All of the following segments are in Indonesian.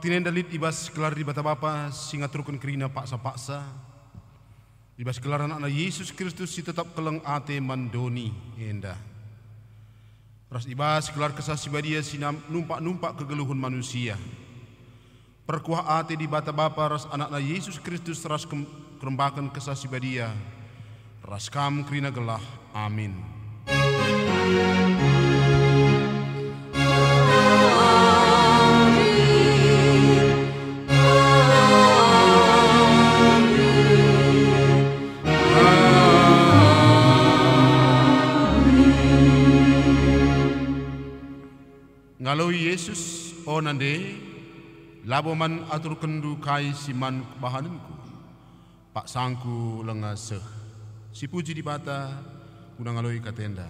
Paktinenda lit ibas kelar di bata bapa singa turun kerina paksa-paksa. Ibas kelar anak Yesus Kristus si tetap keleng ate mandoni enda. Ras ibas kelar kesah sibadia si numpak-numpak kegeluhun manusia. Perkuah ate di bata bapa ras anak Yesus Kristus ras kerembakan kesah sibadia. Ras kam kerina gelah. Amin. Ngalau Yesus onande laboman atur kendu kai siman bahananku pak sangku lengaseh si puji di bata guna ngaloi katenda.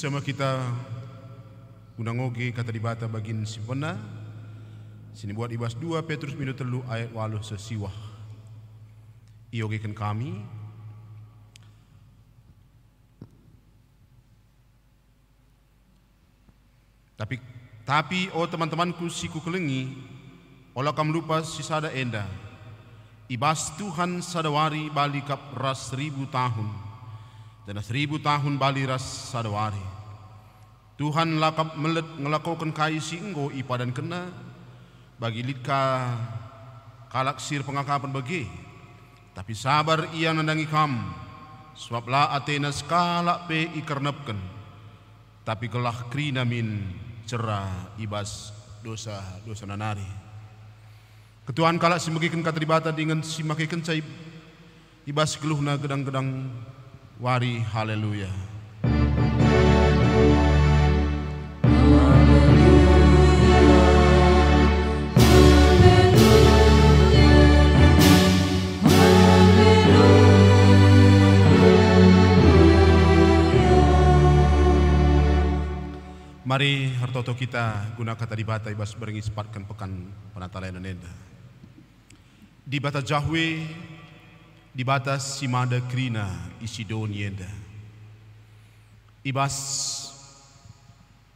Sama kita undang oge kata di bata bagin simpena sini buat ibas 2 Petrus minut telu ayat 8 sesiwah iogekan kami tapi oh teman-temanku siku kelengi olah kam lupa si sada enda ibas Tuhan sadawari bali kap ras 1000 tahun dan 1000 tahun bali ras sadawari. Tuhan lakap melet ngelakukan kai singgo ipadan kena bagi litka kalaksir pengakapan bagi tapi sabar ia nandangi kam sebab la Athena skala pe ikernepken tapi kelah krina min cerah ibas dosa nanari ketuan kalak simegikan kata dibata dengan simakikan cai ibas geluhna gedang-gedang wari haleluya. Mari hartoto kita guna kata di bata ibas berengisipatkan pekan penatalan nenda. Di bata Jahwe, di bata Simada Krina Isidon yenda. Ibas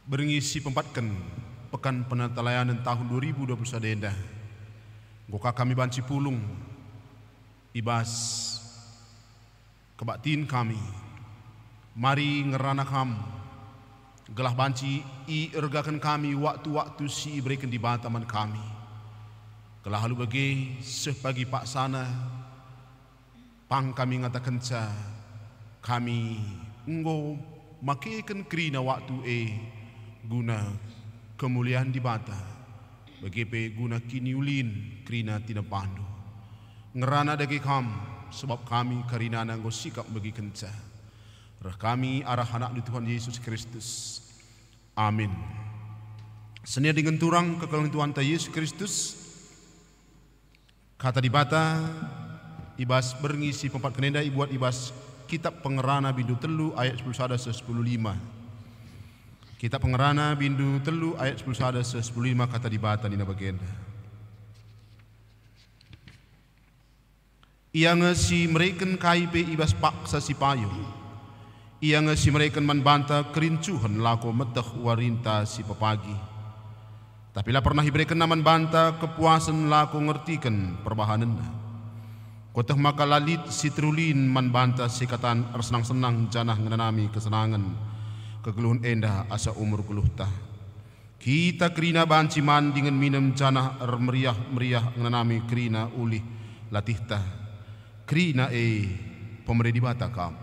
berengisi pempatkan pekan penatalayan tahun 2021 nenda. Goka kami banci pulung ibas kebaktin kami. Mari ngerana kam gelah banci i ergakan kami waktu-waktu si berikan di bataman kami. Gelah halu bagi sepagi pak sana pang kami ngatakan ca kami enggo makikan krina waktu guna kemuliaan di bata bagi pe guna kiniulin krina tina pandu ngerana dagi kam sebab kami karina nanggo sikap bagi kenca rah kami arah anak di Tuhan Yesus Kristus. Amin. Senia dengan turang kekalian Tuhan Yesus Kristus kata di bata ibas berngisi pempat kenenda ibuat ibas kitab pengerana bindu telu ayat 11 10 5. Kita pengerana bindu telu ayat 10 sada 10 kata dibata nina bagenda. Ia ngesi mereken kaipe ibas paksa si payo. Ia ngesi mereken manbanta kerincuhan lako meteh warinta si pepagi. Tapi lah pernah ibreken naman banta kepuasan lako ngertikan perbahananna. Koteh maka lalit si trulin manbanta si katan senang-senang janah ngenanami kesenangan kegeluhan endah asa umur keluhta. Kita kerina banci man dengan minum janah meriah-meriah ngenanami kerina ulih latihta. Kerina pemerintah di bata kam.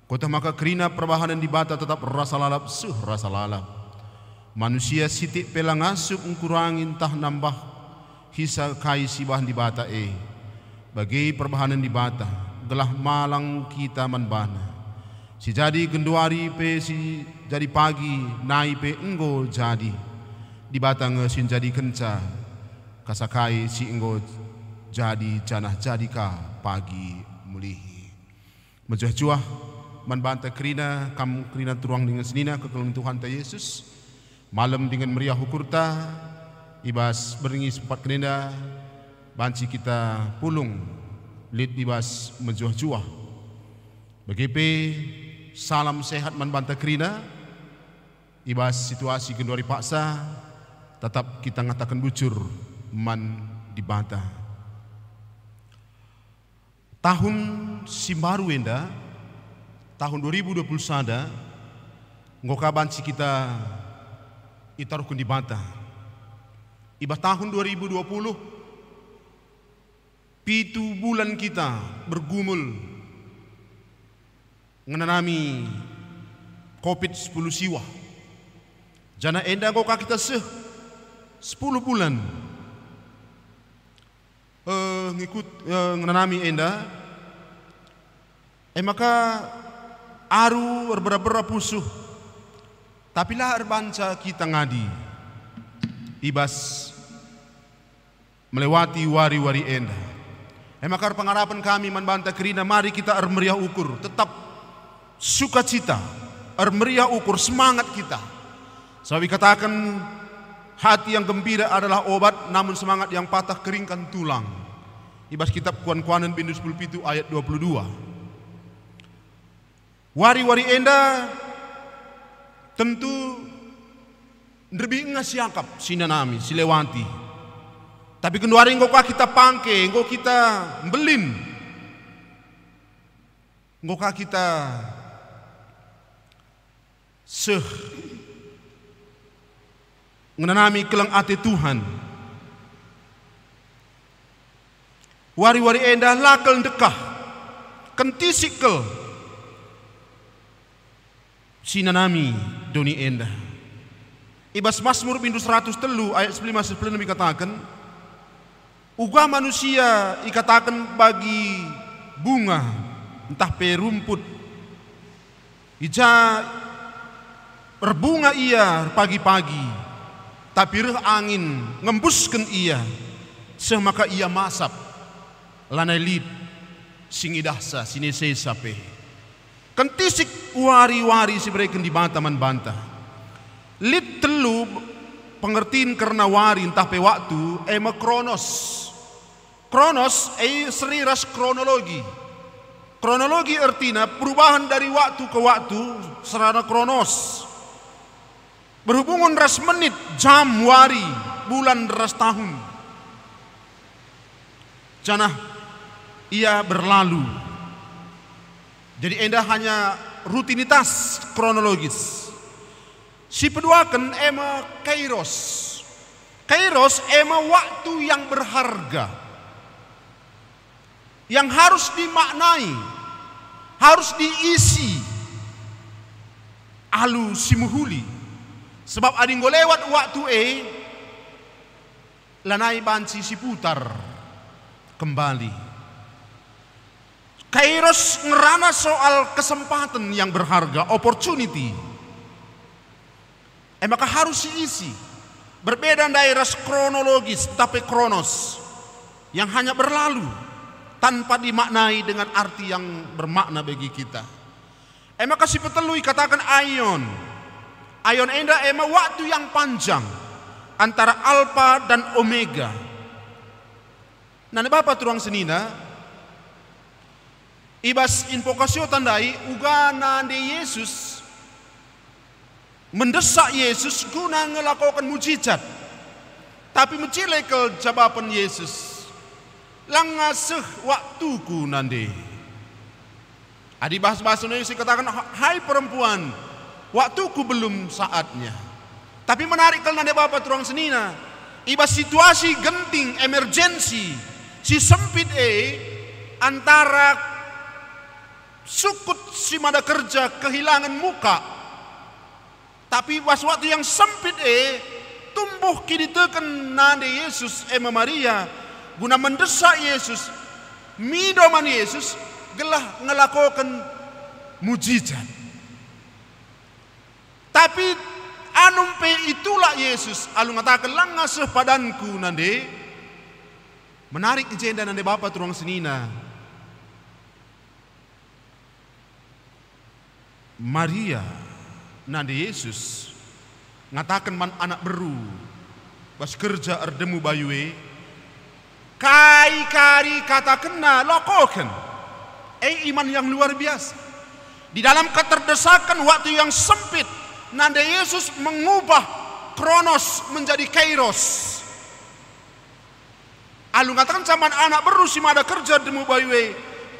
Kota maka kerina perbahanan di bata tetap rasa lalap rasa lalap. Manusia sitik pelang asup ngkurangin tah nambah hisa kai si bahan di bata Bagi perbahanan di bata gelah malang kita manbana. Si jadi genduari si jadi pagi nai enggo jadi. Di bata ngesin jadi kenca kasakai si enggo jadi janah jadika pagi mulihi. Menjuah-juah manbanta kerina kam kerina turuang dengan senina kekelung Tuhan ta Yesus. Malam dengan meriah hukurta ibas beringi sempat kenenda banci kita pulung lid ibas menjuah-juah. Begipe salam sehat manbanta kerina ibas situasi kendori paksa tetap kita ngatakan bucur man dibata. Tahun simbaru enda, tahun 2020 sada, ngoka banci kita itaruhkan di bata. Iba tahun 2020, 7 bulan kita bergumul ngenanami COVID-10 siwa. Jana enda ngoka kita 10 bulan. Ngikut ngenanami enda maka aru berbera pusuh tapi lah banca kita ngadi ibas melewati wari-wari enda maka pengharapan kami manbanta kerina mari kita meriah ukur tetap sukacita meriah ukur semangat kita sebab katakan hati yang gembira adalah obat, namun semangat yang patah keringkan tulang. Ibas kitab Kuan-Kuanan bindu 10 ayat 22. Wari-wari enda tentu ndrebi ngasiakap sinanami, silewati. Tapi kenduari engkau kita pangke, engkau kita belin. Engkau kita ngenanami kelang ati Tuhan. Wari-wari endah lakal dekah kentisikkel sinanami doni endah. Ibas Mazmur bindu 100 telu ayat 15 dikatakan uga manusia ikatakan bagi bunga entah perumput ija berbunga ia pagi-pagi tapi reh angin ngembuskan ia semaka ia masap lanai lid sing idahsa sini sape kentisik wari-wari si mereka di banta man banta lid telu pengertiin karena wari entah pe waktu kronos seriras kronologi artinya perubahan dari waktu ke waktu serana kronos berhubungan ras menit, jam, wari, bulan, ras tahun. Janah ia berlalu. Jadi endah hanya rutinitas kronologis. Si peduakan kairos. Kairos waktu yang berharga. Yang harus dimaknai, harus diisi. Alu simuhuli. Sebab ada yang lewat waktu lanai banci si putar kembali. Kairos ngerana soal kesempatan yang berharga, opportunity. Maka harus diisi. Berbeda dari ras kronologis, tapi kronos yang hanya berlalu tanpa dimaknai dengan arti yang bermakna bagi kita. Maka si petelu katakan aion. ayon enda ema waktu yang panjang antara alfa dan omega. Nane Bapa tuang senina, ibas invokasio tandai uga nande Yesus mendesak Yesus guna ngelakukan mujizat. Tapi mencilekel jawaban Yesus, langaseh waktuku nande. Adi bahasa Indonesia katakan, hai perempuan, waktuku belum saatnya. Tapi menarik kalau nande Bapa tuang senina, ibas situasi genting, emergensi, si sempit antara sukut si mada kerja kehilangan muka. Tapi pas waktu yang sempit tumbuh kini teken nande Yesus ema Maria guna mendesak Yesus, midoman Yesus gelah ngelakukan mujizat. Tapi anumpe itulah Yesus alu ngatakan langaseh padanku nande. Menarik agenda nande Bapa tuang senina. Maria nande Yesus ngatakan man anak beru bas kerja erdemu bayue kai kari kata kena lokoken iman yang luar biasa. Di dalam keterdesakan waktu yang sempit nande Yesus mengubah kronos menjadi kairos. Alu ngatakan zaman anak beru si mada kerja demu bayue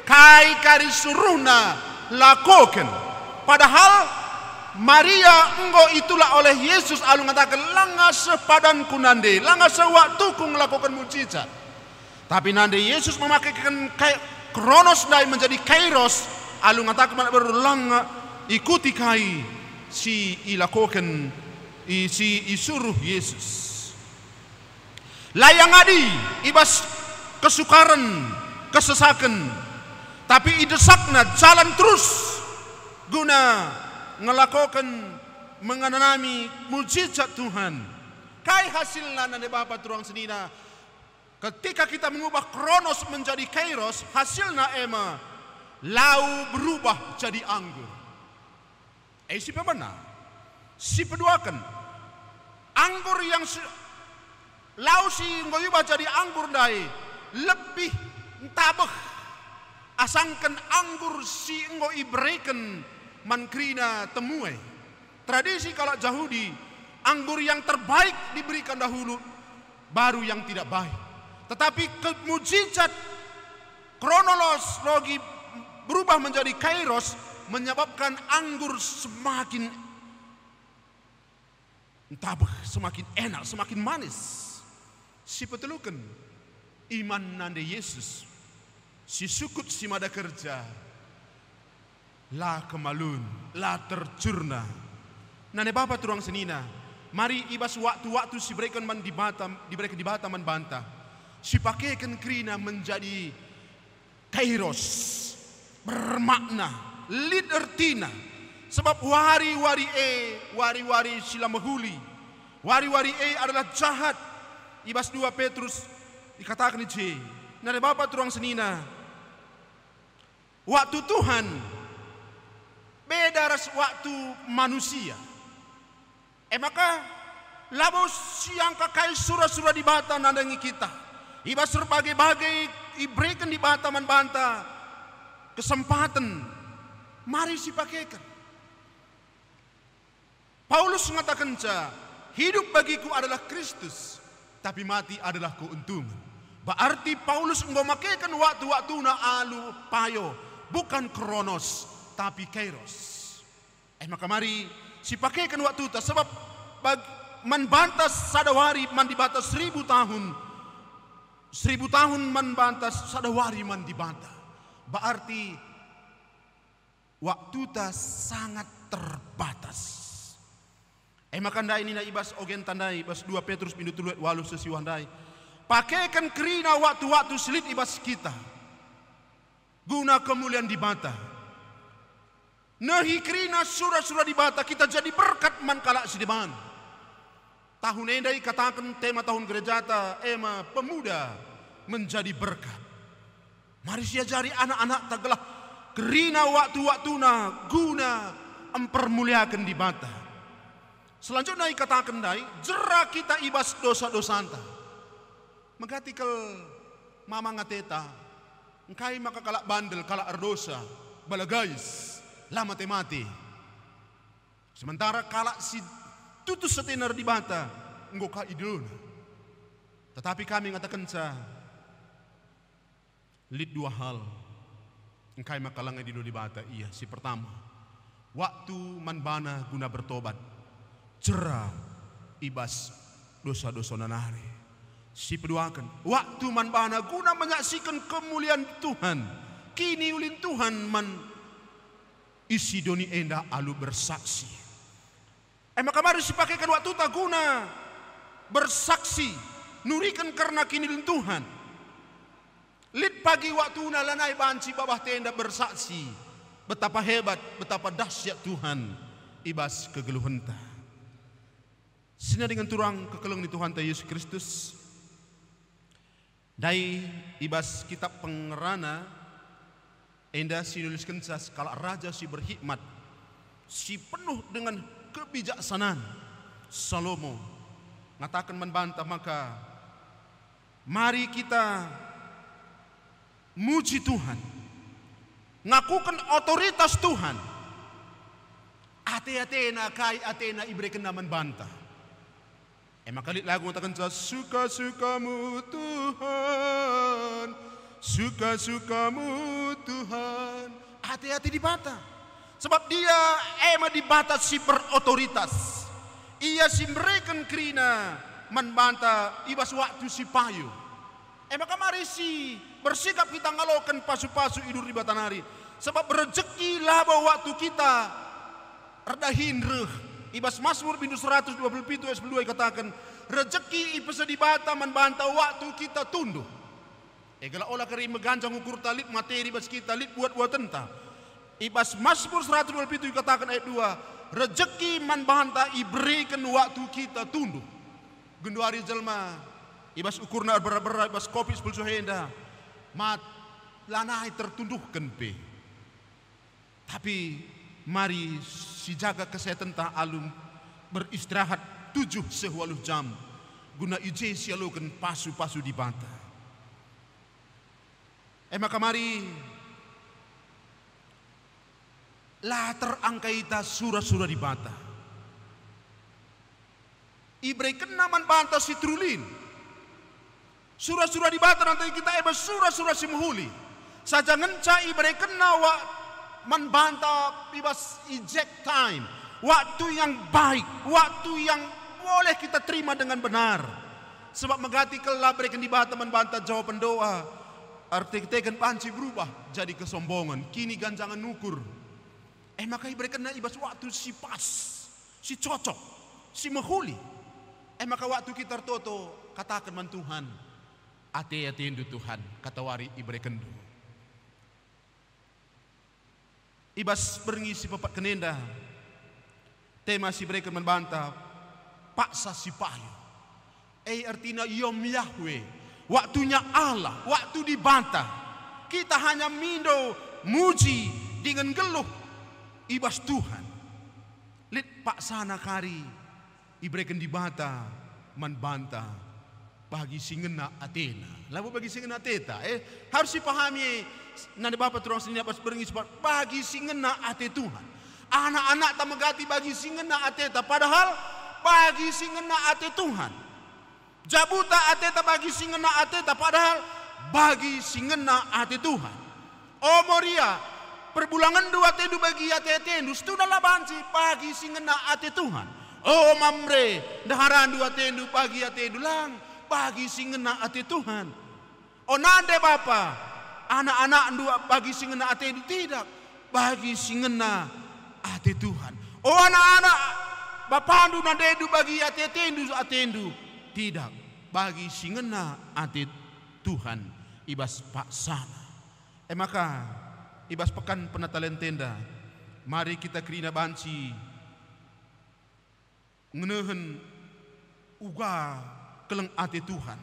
kai kari suruhna lakoken. Padahal Maria enggo itulah oleh Yesus alu ngatakan langaseh padanku nande, langaseh waktuku ngelakukan mujizat. Tapi nande Yesus memakaikan kronos dai menjadi kairos, alu ngatakan berulang ikuti kai si ilakoken si isuruh Yesus. Layang adi ibas kesukaran, kesesakan, tapi idesakna jalan terus guna ngelakukan menganami mujizat Tuhan. Kai hasilnya nande Bapa tuang senina, ketika kita mengubah kronos menjadi kairos, hasilnya ema lau berubah jadi anggur. Si benar, si peduakan anggur yang lau si ngoyubah jadi anggur dai lebih tabeh asangkan anggur si enggo iberikan mankrina temue. Tradisi kalau Yahudi, anggur yang terbaik diberikan dahulu, baru yang tidak baik. Tetapi mujizat kronologi berubah menjadi kairos menyebabkan anggur semakin tabeh, semakin enak, semakin manis. Si petelukan iman nande Yesus, si sukut si mada kerja, la kemalun, la tercurna. Nane Bapa tuang senina, mari ibas waktu-waktu si berikan man diberikan di Batam man bantah, si pakaikan krina menjadi kairos, bermakna, lidertina. Sebab wari-wari sila mahuli, wari-wari adalah jahat. Ibas 2 Petrus dikatakan di nane Bapa tuang senina, waktu Tuhan beda ras waktu manusia. Maka labo siang kakai surah-surah di bata nandangi kita. Ibas berbagai-bagai iberikan di bata man banta kesempatan. Mari si pakaikan. Paulus mengatakan hidup bagiku adalah Kristus, tapi mati adalah keuntungan. Berarti Paulus memakai waktu-waktu na alu payo, bukan kronos, tapi kairos. Maka mari si pakaikan waktu itu, sebab man bantas sadawari man dibatas 1000 tahun. 1000 tahun man bantas sadawari man dibantah. Berarti waktu itu sangat terbatas. Maka ndai ini na ibas ogen tandai ibas 2 Petrus pindu tuluet walu sesiwan dai. Pakaikan kerina waktu-waktu selit ibas kita, guna kemuliaan di bata. Nahi kerina surah-surah di bata kita jadi berkat man kalak sideman. Tahun endai katakan tema tahun gerejata ema pemuda menjadi berkat. Mari siajari anak-anak tagelah kerina waktu-waktu na guna mempermuliakan di bata. Selanjutnya katakan dai jera kita ibas dosa-dosa anta. Magatikal mama ngateta engkai maka kalak bandel kalak erdosa balagais lama temati. Sementara kalak si tutus setenar di bata ngoka iduna. Tetapi kami ngatakan sa lid dua hal engkai maka langai di bata. Iya, si pertama waktu manbana guna bertobat jera ibas dosa-dosa nanari. Si peduakan waktu manbana guna menyaksikan kemuliaan Tuhan. Kini ulin Tuhan man isi doni enda alu bersaksi. Maka mari sipakaikan waktu tak guna bersaksi nurikan karena kini ulin Tuhan. Lid pagi waktu nalanai banci babah tenda bersaksi betapa hebat, betapa dahsyat Tuhan ibas kegeluhenta. Sina dengan turang kekelung di Tuhan Yesus Kristus. Dai ibas kitab pengerana enda sinuliskan kalau raja si berhikmat, si penuh dengan kebijaksanaan. Salomo ngatakan membantah, maka mari kita muji Tuhan, ngakukan otoritas Tuhan. Ate-atena kai atena ibrekan naman bantah. Maka lagu ngatakan suka-sukamu Tuhan, suka-sukamu Tuhan. Hati-hati di bata. Sebab dia di bata si berotoritas. Ia si mereka kerina membanta ibas waktu si payu. Maka mari si bersikap kita ngalokan pasu-pasu idur di batanari. Sebab rezeki laba waktu kita redahin reh. Ibas Mazmur bindu 127 ayat 2 katakan rezeki ipesa di bata membanta waktu kita tunduk. Kalau olah kari meganjang ukur talit materi bas kita lit buat tenta. Ibas Mazmur 127 katakan ayat 2 rezeki membanta iberikan waktu kita tunduk. Genduari jelma ibas ukurna berat-berat ibas kopi 10 henda mat lanai tertunduhkan pe. Tapi mari si jaga kesehatan ta alum beristirahat 7 sewaluh jam guna ije sialukan pasu-pasu di bata. Maka mari lah terangkaita surah-surah di bata. Ibrei kenaman banta si trulin. Surah-surah di bata nanti kita surah-surah si muhuli. Saja ngenca ibrei kenawa membantah bebas eject time, waktu yang baik, waktu yang boleh kita terima dengan benar. Sebab megati kelah berikan di bata membantah jawaban doa, arti tekan panci berubah jadi kesombongan. Kini ganjangan nukur. Maka berikan ibas waktu si pas, si cocok, si mehuli. Maka waktu kita toto katakan man Tuhan, ate-ate indu Tuhan, kata wari iberikan do. Ibas berngisi papat kenenda. Tema si mereka membantah paksa si payu. Artinya Yom Yahweh. Waktunya Allah. Waktu dibantah. Kita hanya mindo muji dengan geluh ibas Tuhan. Lit paksana kari ibrekan dibantah membantah bagi singena Athena. Lalu bagi singena Teta. Harus dipahami. Nanda Bapak terus ini apa berngis bagi singena ate Tuhan. Anak-anak tak megati bagi singena ateta, padahal bagi singena ate Tuhan. Jabuta ateta bagi singena ateta, padahal bagi singena ate Tuhan. Oh Moria, perbulangan dua tendu bagi ate tendu, setunalah banci bagi singena ate Tuhan. Oh Mamre, daharan dua tendu bagi ate dulang bagi singena ate Tuhan. Oh nande Bapak, anak-anak dua bagi singena atendu tidak, bagi singena ate Tuhan. Oh anak-anak bapandu nandedu bagi atendu tidak, bagi singena ate Tuhan ibas paksana. Maka ibas pekan penatalan tenda, mari kita kerina banci ngenehen uga keleng ate Tuhan.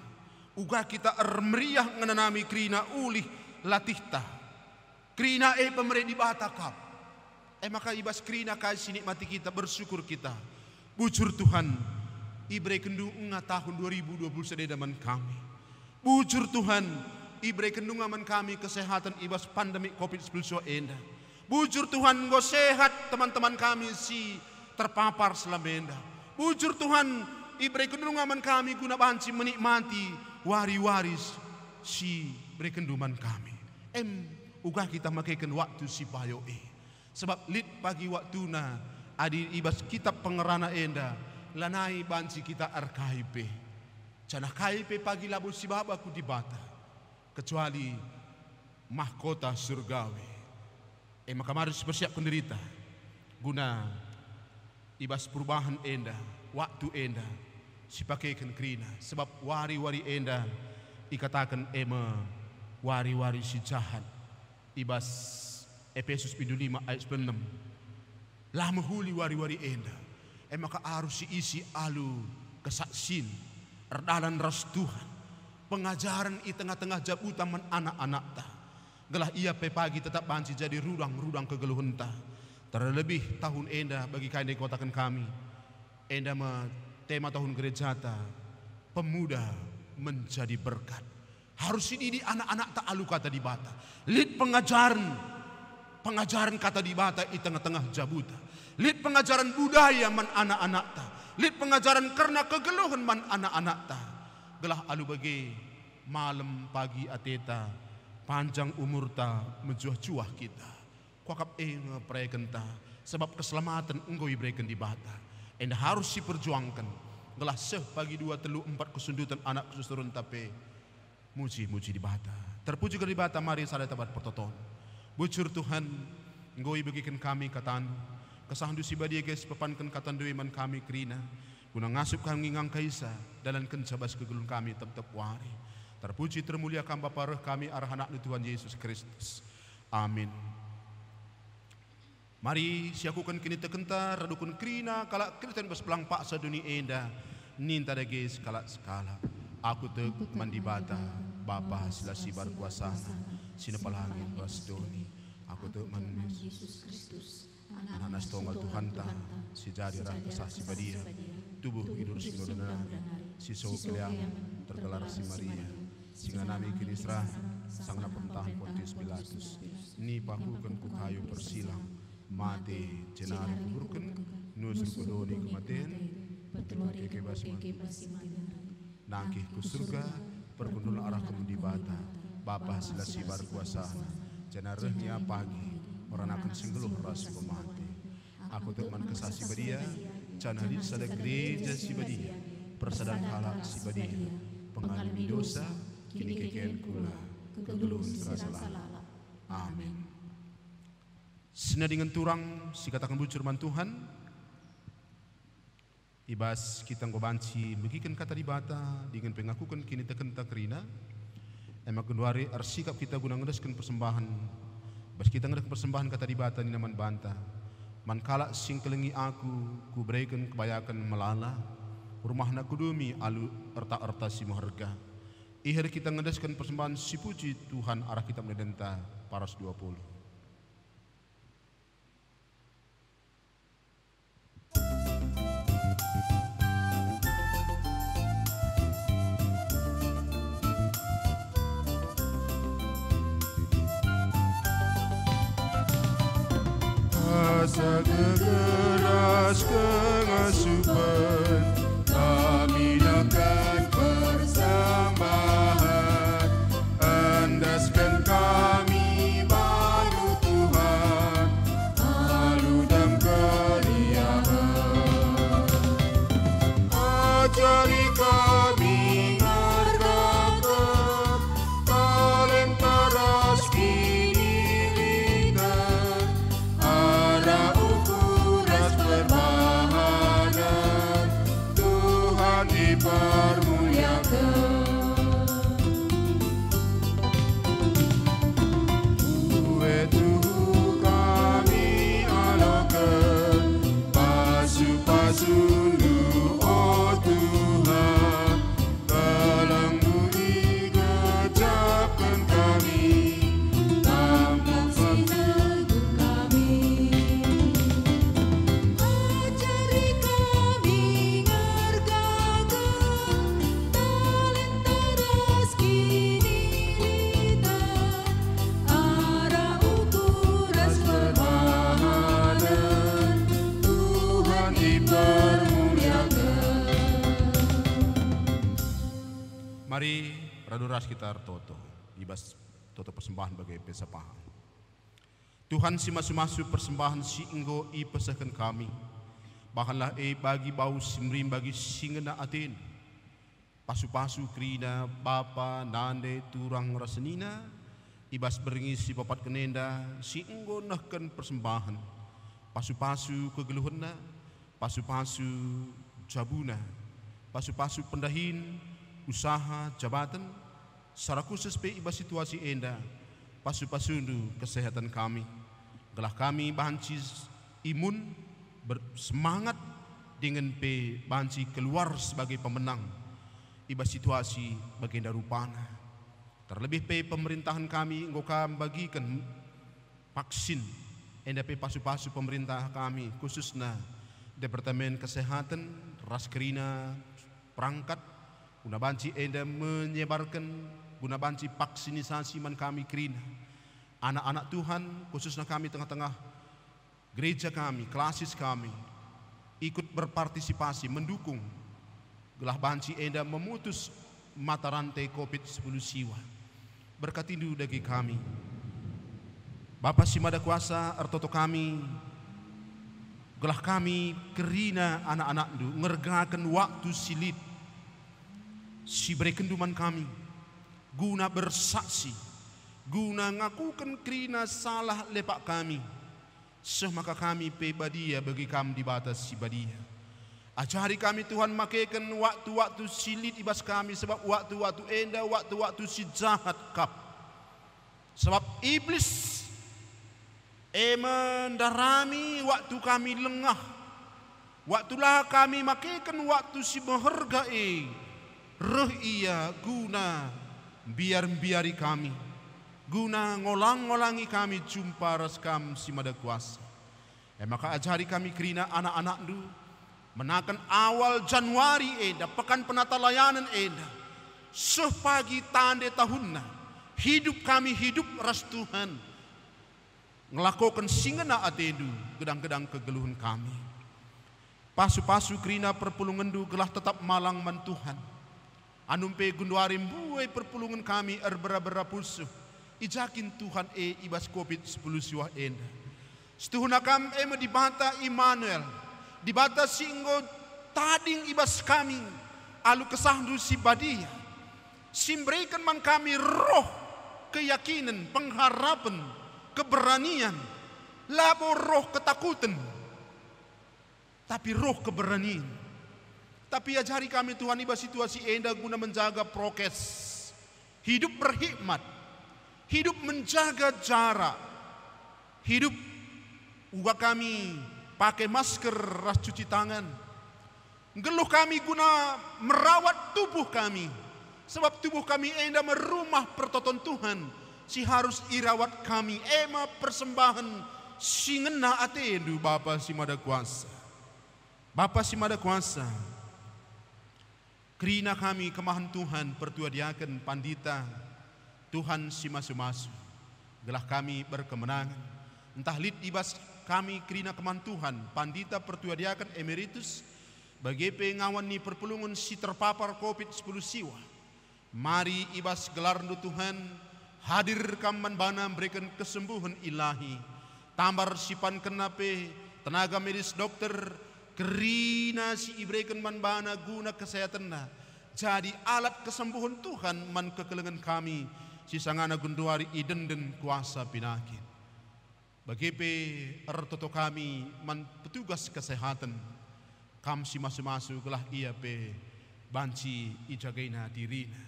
Uga kita meriah ngenanami kerina ulih latihta krina pemerintah di batakap. Maka ibas krina kasih nikmati kita, bersyukur kita Bujur Tuhan, ibre kendung tahun 2020 sededaman kami. Bujur Tuhan, ibre kendung aman kami kesehatan ibas pandemi COVID-19 enda. Bujur Tuhan, go sehat teman-teman kami si terpapar selama enda. Bujur Tuhan, ibre kendung aman kami guna banci menikmati wari-waris si brekenduman kami. Uga kita makaikan waktu si payo sebab lit pagi waktu na adi ibas kitab pengerana enda lanai banci kita arkaipe cana kaipe pagi labu si babaku di bata kecuali mahkota surgawi. Maka mari bersiapkan derita guna ibas perubahan enda waktu enda si pakaikan krina sebab wari-wari enda ikatakan wari-wari si jahat ibas Efesus 5 ayat 6 lah menghuli wari-wari enda maka harus isi alu kesaksin erdalan ras Tuhan pengajaran i tengah-tengah jabutan anak-anak ta gelah ia pagi tetap banci jadi rudang-rudang kegeluhan ta terlebih tahun enda bagi kain kotakan kami enda tema tahun gereja ta pemuda menjadi berkat. Harus ini anak-anak tak alu kata di bata. Lid pengajaran kata di bata di tengah-tengah jabuta. Lid pengajaran budaya man anak-anak ta. Lid pengajaran karena kegeluhan man anak-anak ta. Gelah alu bagi malam pagi ateta panjang umur ta menjuah-juah kita. Kuakap ngepreken ta sebab keselamatan engkau ibrekan di bata. Enda harus diperjuangkan. Gelah pagi 2, 3, 4 kesundutan anak kesusuran tapi muji di bata. Terpuji ke di bata mari sada tabat pertoton. Bujur Tuhan, ngoi bagikan kami katandu. Kesahandu si badia guys pepankan katandu iman kami krina. Guna ngasup kami ngang kaisa dalam kencabas kegelun kami tetap wari. Terpuji termuliakan Bapa roh kami arah anak Tuhan Yesus Kristus. Amin. Mari siakukan kini tekenta radukun krina kalak kristen bespelang paksa dunia enda ninta dagis kalak skala aku tek mandi bata Bapa silasi bar kuasa sinapalangin bastoni aku tek manis Yesus Kristus anak tunggal Tuhan ta si jadi rah kesasi badia tubuh hidur sinodana si so keliang tergelar si Maria singa nami kini serah sang napentah Pontius Pilatus ni pahukan ku kayu persilang mati jenar kuburkan nusur kodoni kematian pertelur kebas nangkih ku surga perkundul arah kemudi bata Bapa silasi bar kuasa jenarnya pagi orang akan singgeluh ras pemati aku teman kesasi badia canari sada gereja si badia persadang halak si badia pengalami dosa kini kekian kula kegeluhun serasa salah. Amin. Sina dengan turang si katakan bujur man Tuhan ibas kita ngobanci megikan kata di bata dengan pengakukan kini teken takrina emak kenduari arsikap kita guna ngedeskan persembahan bas kita ngedeskan persembahan kata di bata ni naman banta man kala sing kelengi aku ku berikan kebayakan melala rumah nak kudumi alu erta-erta si maharga ihir kita ngedeskan persembahan si puji Tuhan arah kita menedenta paras 20. Asa keras kengasupan kami akan persembahan andaskan kami baru Tuhan halu dan keriahan ajari kami ngerdakan talenta ras kini lita ukuras berbahaya Mari raduras kita toto ibas toto persembahan bagi pesapahan. Tuhan si masu-masu persembahan si enggo i pesahkan kami. Bahanlah bagi bau simrim bagi singena atin. Pasu-pasu krina bapa nande turang rasenina. Ibas beringi si bapat kenenda si enggo nahkan persembahan. Pasu-pasu kegeluhana, pasu-pasu jabuna, pasu-pasu pendahin, usaha, jabatan, secara khusus pe iba situasi enda, pasu-pasundu kesehatan kami, gelah kami banci imun, bersemangat dengan pe banci keluar sebagai pemenang, iba situasi baginda rupana. Terlebih pe pemerintahan kami ngokam bagikan vaksin, enda pe pasu-pasu pemerintah kami khususnya Departemen Kesehatan, Raskerina, perangkat, guna banci enda menyebarkan, guna banci vaksinisasi man kami kerina. Anak-anak Tuhan, khususnya kami tengah-tengah gereja kami, klasis kami, ikut berpartisipasi, mendukung. Gelah banci enda memutus mata rantai COVID-19 siwa. Berkatindu dagi kami. Bapa si Mada Kuasa, ertoto kami, gelah kami kerina anak-anak du, ngergakan waktu silit, si berekenduman kami guna bersaksi, guna ngakukan kerina salah lepak kami, semaka kami pe badia bagi kami di batas si badia. Ajari kami Tuhan makaikan waktu-waktu silit ibas kami, sebab waktu-waktu enda, waktu-waktu si jahat kap. Sebab iblis mendarami waktu kami lengah, waktulah kami makaikan waktu si menghargai reh ia guna biari kami, guna ngolang-ngolangi kami jumpa raskam si Mada Kuasa. Maka ajari kami kerina anak-anak du menakan awal Januari eda, pekan penata layanan eda, sepagi tanda tahunna, hidup kami hidup ras Tuhan, ngelakukan singena atedu gedang-gedang kegeluhan kami. Pasu-pasu kerina perpulungan du gelah tetap malang man Tuhan. Anumpe gunduari mbuai perpulungan kami erbera-bera pulsuh. Ijakin Tuhan ibas COVID-19 siwah enda. Setuhunakam dibata Immanuel. Dibata singgo tading ibas kami. Alu kesahdu si badia. Simberikan man kami roh keyakinan, pengharapan, keberanian. Labo roh ketakutan. Tapi roh keberanian. Tapi ajari kami Tuhan ibas situasi enda guna menjaga prokes, hidup berhikmat, hidup menjaga jarak, hidup uga kami pakai masker, ras cuci tangan, geluh kami guna merawat tubuh kami, sebab tubuh kami enda merumah pertoton Tuhan, si harus irawat kami ema persembahan singena atendu Bapa si Mada Kuasa, Bapa si Mada Kuasa. Kerina kami kemahan Tuhan pertuadiakan pandita Tuhan si masu-masu, gelah kami berkemenangan. Entah lid ibas kami kerina kemahan Tuhan pandita pertuadiakan emeritus bagi pengawan ni perpulungan si terpapar COVID-19 siwa. Mari ibas gelar nu Tuhan hadir kaman bana memberikan kesembuhan ilahi. Tambar sipan kenape tenaga medis dokter kerina si ibrekan man bana guna kesehatan jadi alat kesembuhan Tuhan man kekelengan kami si sangana gunduari iden dan kuasa pinakit. Bagi ertoto kami man petugas kesehatan kam si masu-masu gelah ia pe banci ijagaina dirina.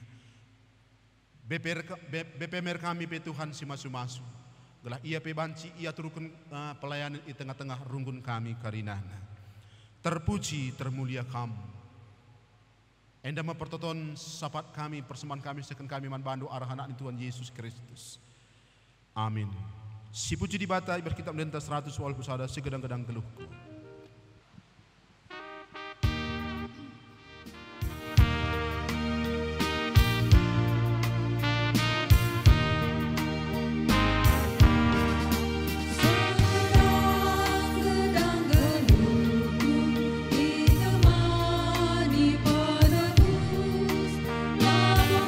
BPMR kami pe Tuhan si masu-masu gelah ia pe banci ia turunkan pelayanan di tengah-tengah runggun kami karinana. Terpuji, termulia kamu. Enda mempertonton sapat kami, persembahan kami, second kami man bandu arah anak Tuhan Yesus Kristus. Amin. Si puji dibata ibar kita melintas 100 wal kusada segedang-gedang geluhku. Ditemani penebus, lalu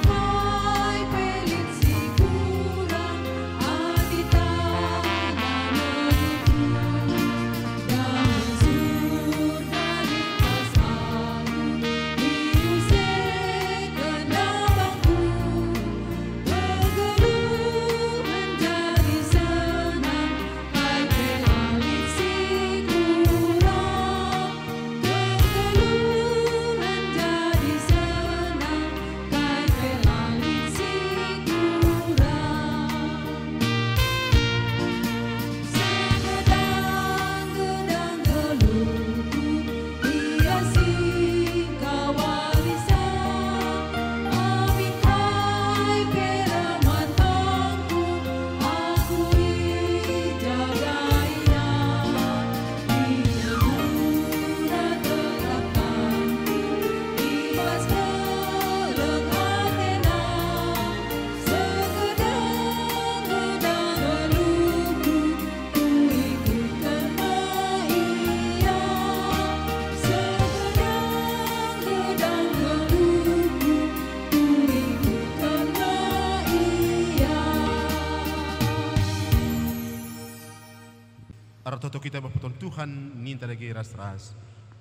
Atau kita berpeton Tuhan ninta lagi ras-ras.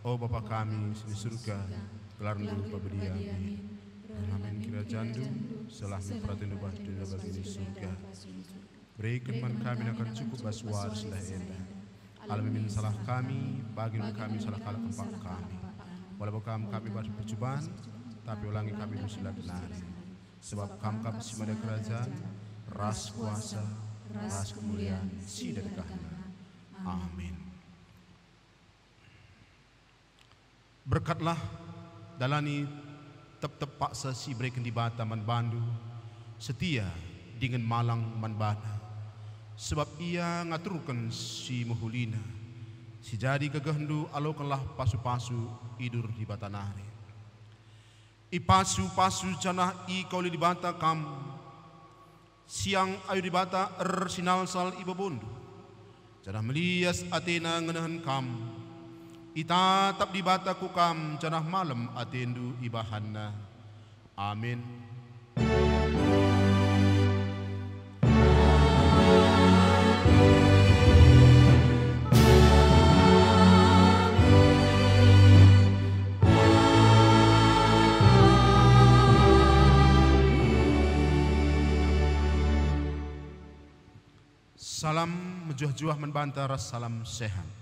Oh Bapa kami di surga, gelar dulu pabediami. Amin kerajaan du, selah memperatin ubah dunia bagi surga. Berikan man kami akan cukup baswar sudah endah. Alamin salah kami, bagi kami salah kalah tempat kami. Walaupun kami baru percobaan, tapi ulangi kami dosa benar. Sebab kami si ada kerajaan, ras kuasa, ras kemuliaan, si dekahnya. Amin. Berkatlah dalani tep paksa si berikan di bata man bandu, setia dengan malang man bana. Sebab ia ngaturkan si muhulina, si jadi kegahendu alokanlah pasu-pasu idur di bata nari. I pasu-pasu canah i kauli di bata kam, siang ayu di bata sinal sal ibabundu. Canah melias Athena ngenahan kam, itatap di bata kukam canah malam atendu ibahanna. Amin. Salam menjuah-juah membantah ras salam sehat.